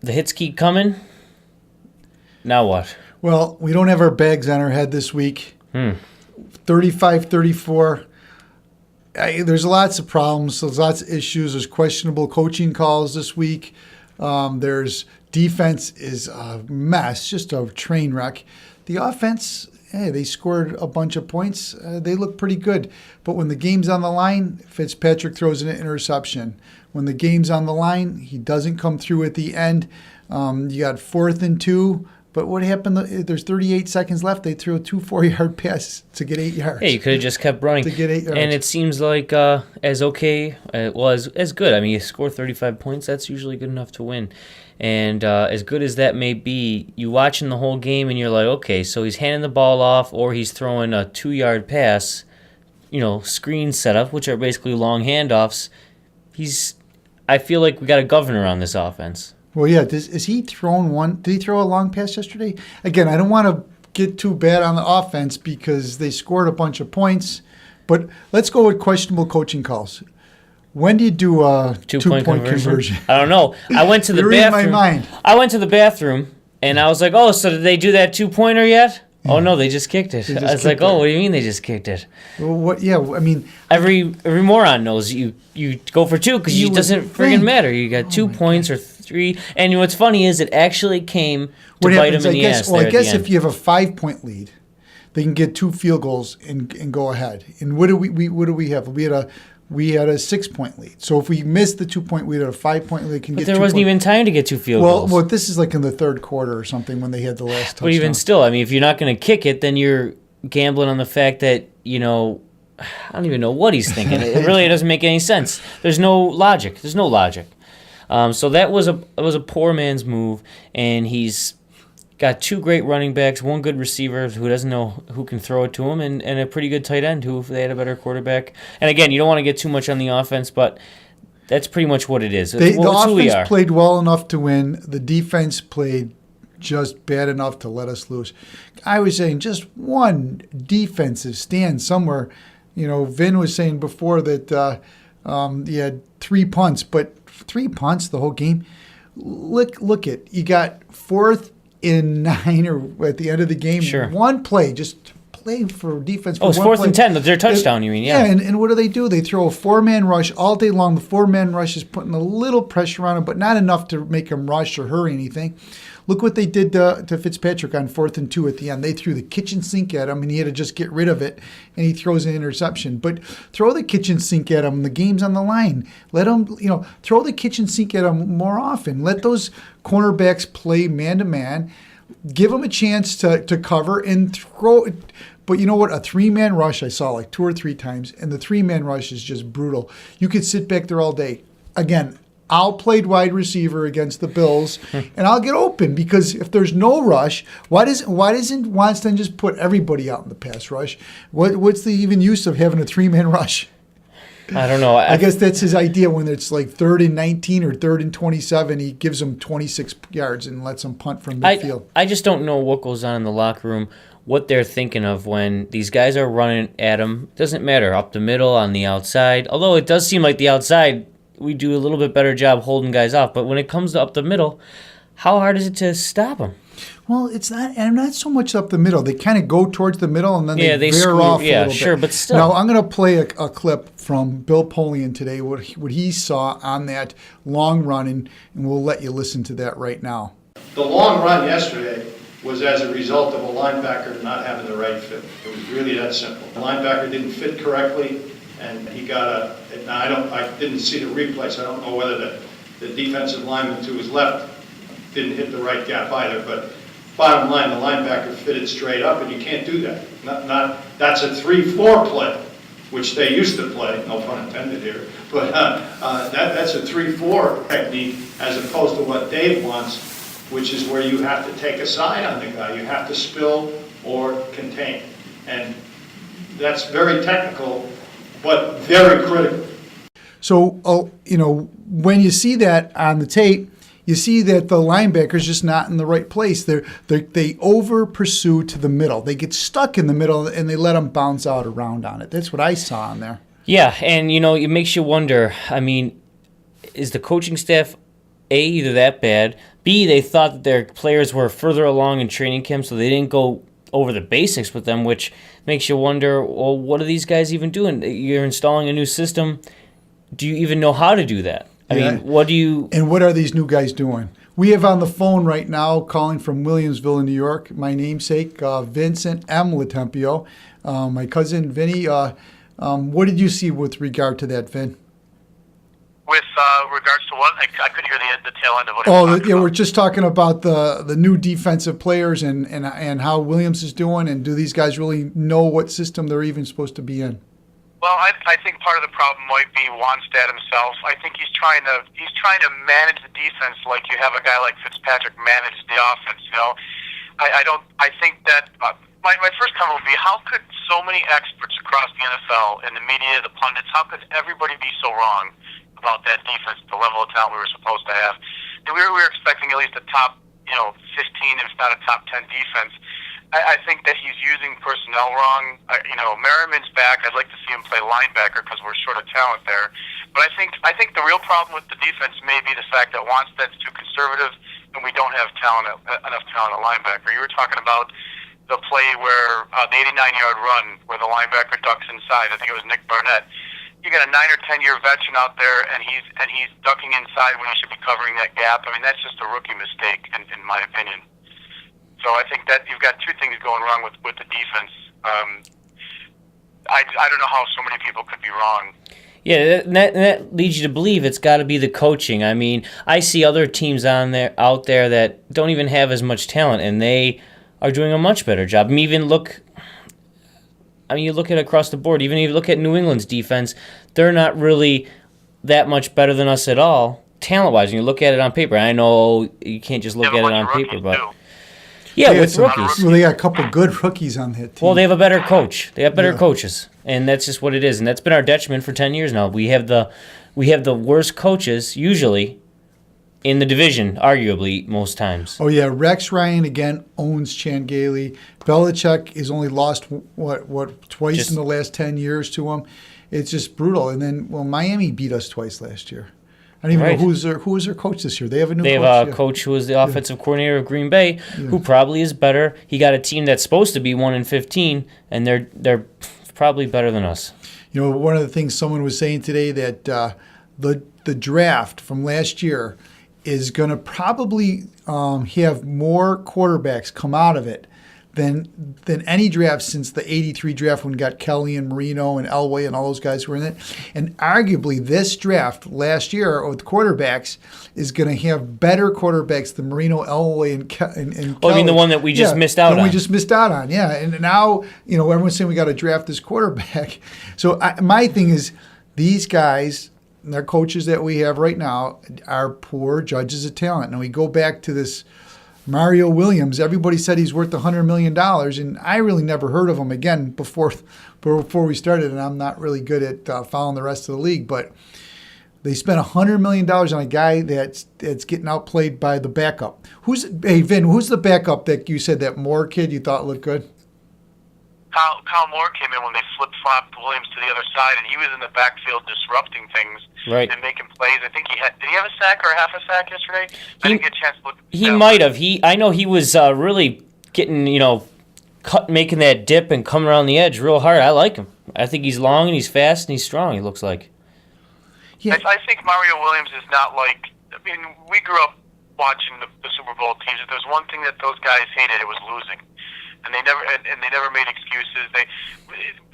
The hits keep coming. Now what? Well, we don't have our bags on our head this week. 35-34. There's lots of problems. There's lots of issues. There's questionable coaching calls this week. There's defense is a mess, just a train wreck. The offense, hey, they scored a bunch of points. They look pretty good. But when the game's on the line, Fitzpatrick throws an interception. When the game's on the line, he doesn't come through at the end. You got 4th and 2. But what happened? There's 38 seconds left. They threw 2 4-yard passes to get 8 yards. Hey, you could have just kept running. To get 8 yards. And it seems like as good. I mean, you score 35 points. That's usually good enough to win. And as good as that may be, you watching the whole game and you're like, okay, so he's handing the ball off or he's throwing a 2-yard pass, screen setup, which are basically long handoffs. I feel like we got a governor on this offense. Well, yeah. Is he thrown one? Did he throw a long pass yesterday? Again, I don't want to get too bad on the offense because they scored a bunch of points. But let's go with questionable coaching calls. When do you do a two-point conversion? I don't know. I went to the bathroom. In my mind. I went to the bathroom, and I was like, oh, so did they do that 2-pointer yet? Yeah. Oh, no, they just kicked it. I was like, oh, what do you mean they just kicked it? Well, what? Yeah, I mean. Every moron knows you go for 2 because it doesn't friggin' matter. You got 2 points or 3. And what's funny is it actually came to bite them in the ass. Well, I guess if you have a 5-point lead, they can get 2 field goals and go ahead. And what do we have? We had a 6-point lead. So if we missed the 2-point, we had a 5-point lead. But there wasn't even time to get 2 field goals. Well, this is like in the third quarter or something when they had the last touchdown. But even still, I mean, if you're not going to kick it, then you're gambling on the fact that, I don't even know what he's thinking. It really doesn't make any sense. There's no logic. So that was a poor man's move, and he's got 2 great running backs, 1 good receiver who doesn't know who can throw it to him, and a pretty good tight end who, if they had a better quarterback. And again, you don't want to get too much on the offense, but that's pretty much what it is. The offense played well enough to win. The defense played just bad enough to let us lose. I was saying just one defensive stand somewhere. Vin was saying before that he had 3 punts, but 3 punts the whole game. Look at you got 4th and 9 or at the end of the game. Sure. 1 play, just play for defense. It's 4th and 10. Their touchdown, you mean? Yeah. And what do? They throw a 4-man rush all day long. The 4-man rush is putting a little pressure on him, but not enough to make him rush or hurry anything. Look what they did to Fitzpatrick on 4th and 2 at the end. They threw the kitchen sink at him, and he had to just get rid of it, and he throws an interception. But throw the kitchen sink at him. The game's on the line. Let him, throw the kitchen sink at him more often. Let those cornerbacks play man-to-man. Give them a chance to cover and throw it. But you know what? A 3-man rush I saw like 2 or 3 times, and the 3-man rush is just brutal. You could sit back there all day. Again, I'll play wide receiver against the Bills, and I'll get open because if there's no rush, why doesn't Wannstedt just put everybody out in the pass rush? What's the even use of having a 3-man rush? I don't know. I guess that's his idea when it's like 3rd and 19 or 3rd and 27. He gives them 26 yards and lets them punt from midfield. I just don't know what goes on in the locker room, what they're thinking of when these guys are running at him. Doesn't matter, up the middle, on the outside. Although it does seem like the outside, we do a little bit better job holding guys off. But when it comes to up the middle, how hard is it to stop them? Well, it's not so much up the middle. They kind of go towards the middle and then they veer off a little bit. Sure, but still. Now, I'm going to play a clip from Bill Polian today, what he saw on that long run, and we'll let you listen to that right now. The long run yesterday was as a result of a linebacker not having the right fit. It was really that simple. The linebacker didn't fit correctly, and he got I didn't see the replay, so I don't know whether the defensive lineman to his left didn't hit the right gap either, but bottom line, the linebacker fitted straight up, and you can't do that. That's a 3-4 play, which they used to play, no pun intended here, but that's a 3-4 technique as opposed to what Dave wants, which is where you have to take a side on the guy. You have to spill or contain. And that's very technical, but very critical. So, when you see that on the tape, you see that the linebacker's just not in the right place. They over pursue to the middle. They get stuck in the middle and they let them bounce out around on it. That's what I saw in there. Yeah, and it makes you wonder. I mean, is the coaching staff either that bad? B, they thought that their players were further along in training camp, so they didn't go over the basics with them, which makes you wonder, well, what are these guys even doing? You're installing a new system. Do you even know how to do that? I mean, what do you... And what are these new guys doing? We have on the phone right now, calling from Williamsville in New York, my namesake, Vincent M. Latempio. My cousin, Vinny. What did you see with regard to that, Vin? With regards to what? I couldn't hear the tail end of what you were talking about. We're just talking about the new defensive players and how Williams is doing, and do these guys really know what system they're even supposed to be in? Well, I think part of the problem might be Wannstedt himself. I think he's trying to manage the defense like you have a guy like Fitzpatrick manage the offense. I think that my first comment would be, how could so many experts across the NFL and the media, the pundits, how could everybody be so wrong about that defense, the level of talent we were supposed to have? And we were expecting at least a top 15, if not a top 10 defense. I think that he's using personnel wrong. Merriman's back. I'd like to see him play linebacker because we're short of talent there. But I think the real problem with the defense may be the fact that Wannstedt's too conservative and we don't have enough talent at linebacker. You were talking about the play where the 89-yard run where the linebacker ducks inside. I think it was Nick Barnett. You got a 9 or 10-year veteran out there, and he's ducking inside when he should be covering that gap. I mean, that's just a rookie mistake, in my opinion. So I think that you've got two things going wrong with the defense. I don't know how so many people could be wrong. Yeah, that leads you to believe it's got to be the coaching. I mean, I see other teams out there that don't even have as much talent, and they are doing a much better job. You look at across the board. Even if you look at New England's defense, they're not really that much better than us at all, talent-wise. When you look at it on paper, I know you can't just look at it on paper, but with rookies. Well, they got a couple good rookies on that team. Well, they have a better coach. They have better coaches, and that's just what it is. And that's been our detriment for 10 years now. We have the worst coaches usually in the division, arguably most times. Oh yeah, Rex Ryan again owns Chan Gailey. Belichick has only lost twice in the last 10 years to him. It's just brutal. And then Miami beat us twice last year. I don't even know who was their coach this year. They have a new coach. They have a coach who was the offensive coordinator of Green Bay, who probably is better. He got a team that's supposed to be 1-15, and they're probably better than us. One of the things someone was saying today that the draft from last year is going to probably have more quarterbacks come out of it than any draft since the 83 draft when we got Kelly and Marino and Elway and all those guys who were in it. And arguably this draft last year with quarterbacks is going to have better quarterbacks than Marino, Elway, and Kelly. Oh, I mean the one that we just missed out on. We just missed out on, yeah. And now, everyone's saying we got to draft this quarterback. So my thing is these guys, their coaches that we have right now, are poor judges of talent. And we go back to this Mario Williams. Everybody said he's worth $100 million, and I really never heard of him again before we started, and I'm not really good at following the rest of the league, but they spent $100 million on a guy that's getting outplayed by the backup. Vin, who's the backup that you said, that Moore kid you thought looked good? Kyle Moore came in when they flip-flopped Williams to the other side, and he was in the backfield disrupting things and making plays. I think did he have a sack or a half a sack yesterday? I didn't get a chance to look. He might have. I know he was really getting, making that dip and coming around the edge real hard. I like him. I think he's long and he's fast and he's strong, he looks like. Yeah. I think Mario Williams is not like, we grew up watching the Super Bowl teams. If there's one thing that those guys hated, it was losing. And they never made excuses.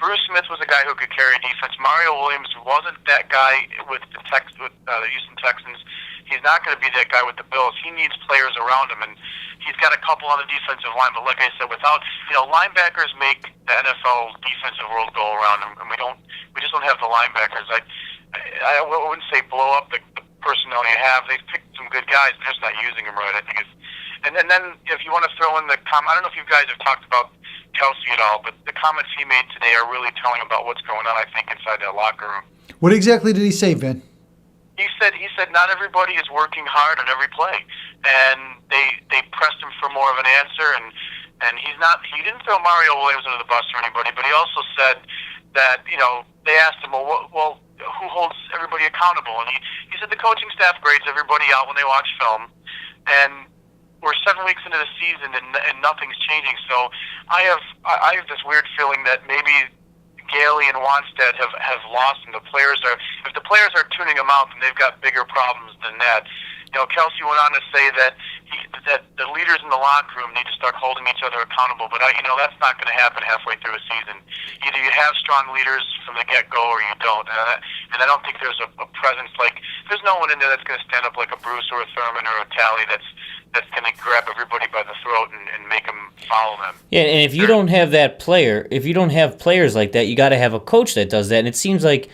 Bruce Smith was a guy who could carry defense. Mario Williams wasn't that guy with the Houston Texans. He's not going to be that guy with the Bills. He needs players around him, and he's got a couple on the defensive line. But like I said, without linebackers make the NFL defensive world go around them, and we just don't have the linebackers. I wouldn't say blow up the personnel you have. They've picked some good guys, but just not using them right. I think it's. And then if you want to throw in the comment, I don't know if you guys have talked about Kelsey at all, but the comments he made today are really telling about what's going on, I think, inside that locker room. What exactly did he say, Vin? He said not everybody is working hard on every play, and they pressed him for more of an answer, and he didn't throw Mario Williams under the bus or anybody, but he also said that, they asked him, well, who holds everybody accountable? And he said the coaching staff grades everybody out when they watch film. And we're 7 weeks into the season and nothing's changing. So I have this weird feeling that maybe Gailey and Wannstedt have lost, and if the players are tuning them out, then they've got bigger problems than that. Kelsey went on to say that the leaders in the locker room need to start holding each other accountable, but that's not going to happen halfway through a season. Either you have strong leaders from the get-go or you don't, and I don't think there's a presence there's no one in there that's going to stand up like a Bruce or a Thurman or a Talley that's going to grab everybody by the throat and make them follow them. Yeah, and if you don't have that player, if you don't have players like that, you got to have a coach that does that. And it seems like,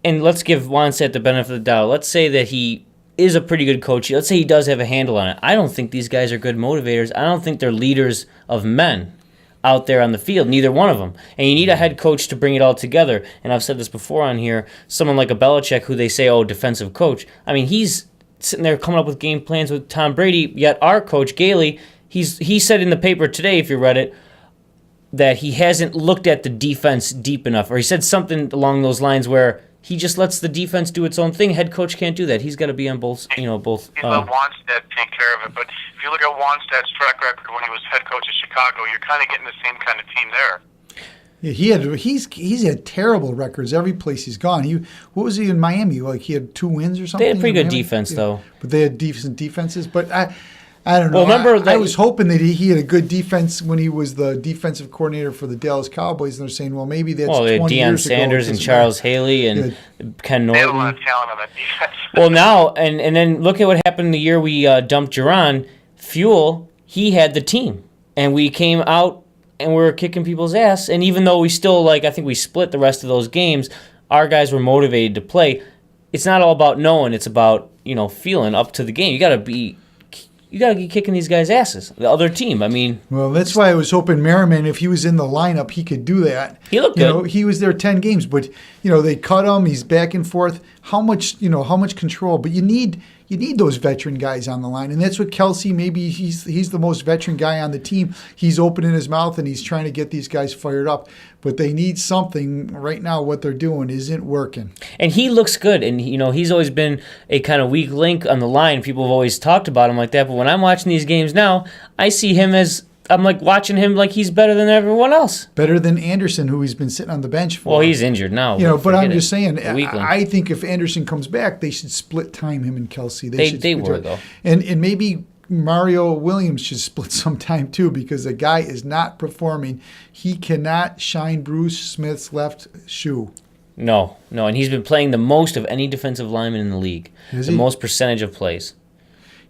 and let's give Wannstedt the benefit of the doubt. Let's say that he is a pretty good coach. Let's say he does have a handle on it. I don't think these guys are good motivators. I don't think they're leaders of men out there on the field, neither one of them. And you need a head coach to bring it all together. And I've said this before on here, someone like a Belichick who they say, defensive coach. I mean, he's sitting there coming up with game plans with Tom Brady, yet our coach, Gailey, he said in the paper today, if you read it, that he hasn't looked at the defense deep enough, or he said something along those lines where he just lets the defense do its own thing. Head coach can't do that. He's got to be on both. He's let Wannstedt take care of it. But if you look at Wannstedt's track record when he was head coach of Chicago, you're kind of getting the same kind of team there. Yeah, he's had terrible records every place he's gone. What was he in Miami? He had 2 wins or something. They had pretty good defense though. But they had decent defenses. But I don't know. Well, remember I was hoping that he had a good defense when he was the defensive coordinator for the Dallas Cowboys, and they're saying, well, maybe that's 20 Deion years Sanders ago. and Charles Haley and Ken Norton. They had a lot of talent on that defense. Well, now, and then look at what happened the year we dumped Duran. Fuel, he had the team. And we came out and we were kicking people's ass. And even though we still, I think we split the rest of those games, our guys were motivated to play. It's not all about knowing. It's about, feeling up to the game. You got to be kicking these guys' asses, the other team. I mean, well, that's why I was hoping Merriman, if he was in the lineup, he could do that. He looked good. He was there 10 games, but they cut him. He's back and forth. How much control? But you need those veteran guys on the line, and that's what Kelsey. Maybe he's the most veteran guy on the team. He's opening his mouth and he's trying to get these guys fired up. But they need something right now. What they're doing isn't working. And he looks good, and he's always been a kind of weak link on the line. People have always talked about him like that. But when I'm watching these games now, I see him as I'm watching him like he's better than everyone else. Better than Anderson, who he's been sitting on the bench for. Well, he's injured now. But I'm just saying, I think if Anderson comes back, they should split time him and Kelsey. They were, though. And maybe Mario Williams should split some time, too, because the guy is not performing. He cannot shine Bruce Smith's left shoe. No, and he's been playing the most of any defensive lineman in the league. The most percentage of plays.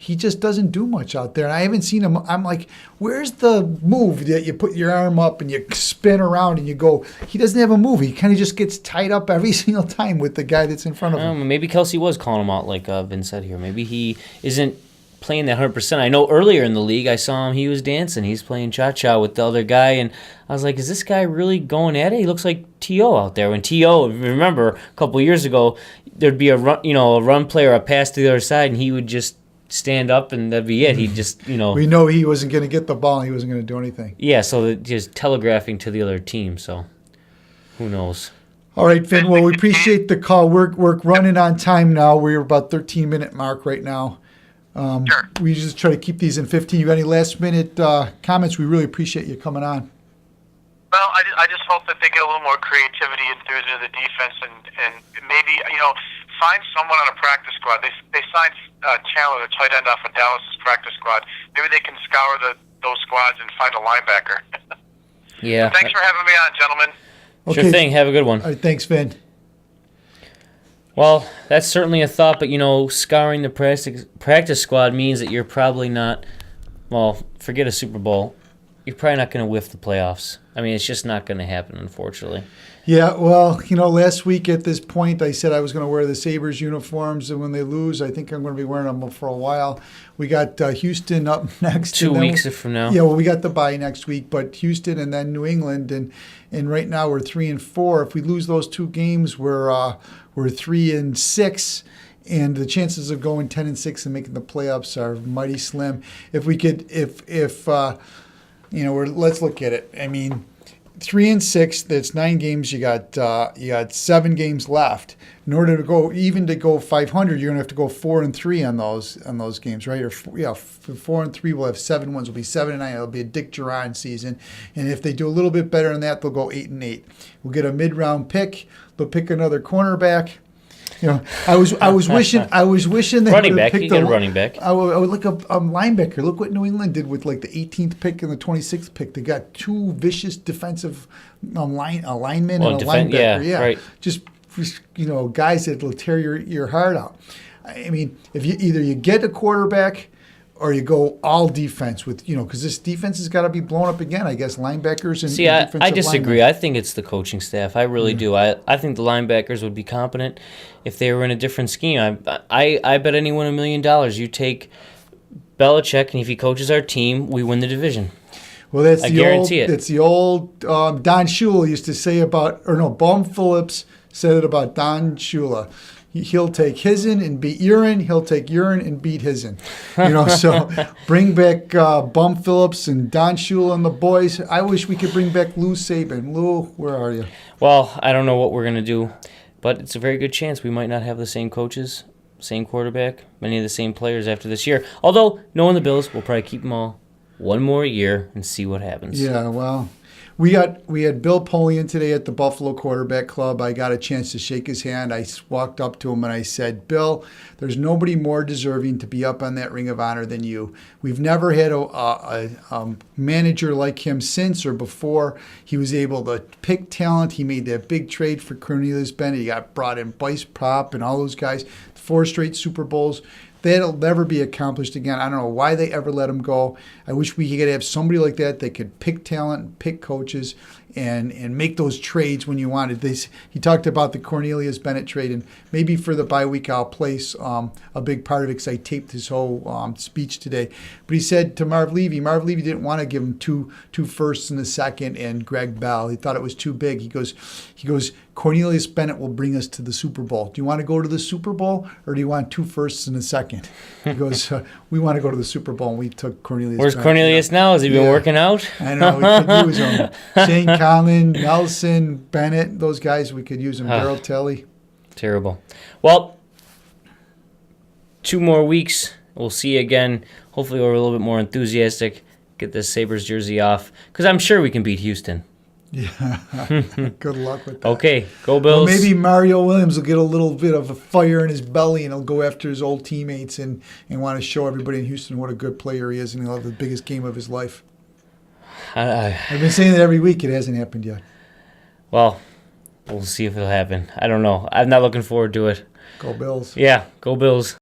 He just doesn't do much out there. And I haven't seen him. I'm like, where's the move that you put your arm up and you spin around and you go? He doesn't have a move. He kind of just gets tied up every single time with the guy that's in front of him. Maybe Kelsey was calling him out like Vin said here. Maybe he isn't playing that 100%. I know earlier in the league I saw him, he was dancing. He's playing cha-cha with the other guy. And I was like, is this guy really going at it? He looks like T.O. out there. When T.O., remember, a couple of years ago, there'd be a run play or a pass to the other side, and he would just stand up and that'd be it. He just, We know he wasn't going to get the ball. He wasn't going to do anything. Yeah, so just telegraphing to the other team. So who knows? All right, Finn. Well, we appreciate the call. We're running on time now. We're about 13-minute mark right now. Sure. We just try to keep these in 15. You got any last-minute comments? We really appreciate you coming on. Well, I just hope that they get a little more creativity into the defense and maybe, find someone on a practice squad. They signed Chandler, the tight end off of Dallas' practice squad. Maybe they can scour those squads and find a linebacker. Yeah. But thanks for having me on, gentlemen. Okay. Sure thing. Have a good one. All right, thanks, Finn. Well, that's certainly a thought, but, scouring the practice squad means that you're probably not, forget a Super Bowl. You're probably not going to whiff the playoffs. I mean, it's just not going to happen, unfortunately. Yeah, well, last week at this point, I said I was going to wear the Sabres uniforms, and when they lose, I think I'm going to be wearing them for a while. We got Houston up next. 2 weeks from now. Yeah, well, we got the bye next week, but Houston and then New England, and right now we're 3-4. If we lose those 2 games, we're 3-6. And the chances of going 10-6 and making the playoffs are mighty slim. If we could, let's look at it. I mean, 3-6. That's 9 games. You got 7 games left. In order to go 500, you're gonna have to go 4-3 on those games, right? Or 4-3. We'll have 7 wins. We'll be 7-9. It'll be a Dick Duran season. And if they do a little bit better than that, they'll go 8-8. We'll get a mid-round pick. They'll pick another cornerback. I was wishing they running would back. have You picked get a running back. I would look up linebacker. Look what New England did with like the 18th pick and the 26th pick. They got 2 vicious defensive linemen and a linebacker. Yeah, right. Just guys that will tear your heart out. I mean, if you get a quarterback or you go all defense with because this defense has got to be blown up again. I guess linebackers and I disagree. I think it's the coaching staff. I really do. I think the linebackers would be competent if they were in a different scheme. I bet anyone $1 million. You take Belichick, and if he coaches our team, we win the division. Well, that's I guarantee it. That's the old Don Shula used to say Bum Phillips said it about Don Shula. He'll take his'n and beat urine. He'll take urine and beat his'n. So bring back Bum Phillips and Don Shula and the boys. I wish we could bring back Lou Saban. Lou, where are you? Well, I don't know what we're going to do, but it's a very good chance we might not have the same coaches, same quarterback, many of the same players after this year. Although, knowing the Bills, we'll probably keep them all one more year and see what happens. Yeah, well, we had Bill Polian today at the Buffalo Quarterback Club. I got a chance to shake his hand. I walked up to him and I said, Bill, there's nobody more deserving to be up on that Ring of Honor than you. We've never had a manager like him since or before. He was able to pick talent. He made that big trade for Cornelius Bennett. He got brought in Bryce Prop and all those guys. 4 straight Super Bowls. That'll never be accomplished again. I don't know why they ever let him go. I wish we could have somebody like that that could pick talent, pick coaches, and make those trades when you wanted. He talked about the Cornelius Bennett trade, and maybe for the bye week I'll place a big part of it because I taped his whole speech today. But he said to Marv Levy didn't want to give him two firsts and a second and Greg Bell. He thought it was too big. He goes, Cornelius Bennett will bring us to the Super Bowl. Do you want to go to the Super Bowl or do you want 2 firsts and a second? He goes, we want to go to the Super Bowl, and we took Cornelius. Where's Bennett. Cornelius now? Has he been working out? I know. We could use him. Shane Conlon, Nelson, Bennett, those guys, we could use them. Darryl Telley. Terrible. Well, 2 more weeks. We'll see you again. Hopefully we're a little bit more enthusiastic. Get this Sabres jersey off because I'm sure we can beat Houston. Yeah. Good luck with that. Okay, go Bills. Well, maybe Mario Williams will get a little bit of a fire in his belly and he'll go after his old teammates and want to show everybody in Houston what a good player he is, and he'll have the biggest game of his life. I've been saying that every week. It hasn't happened yet. Well, we'll see if it'll happen. I don't know. I'm not looking forward to it. Go Bills. Yeah, go Bills.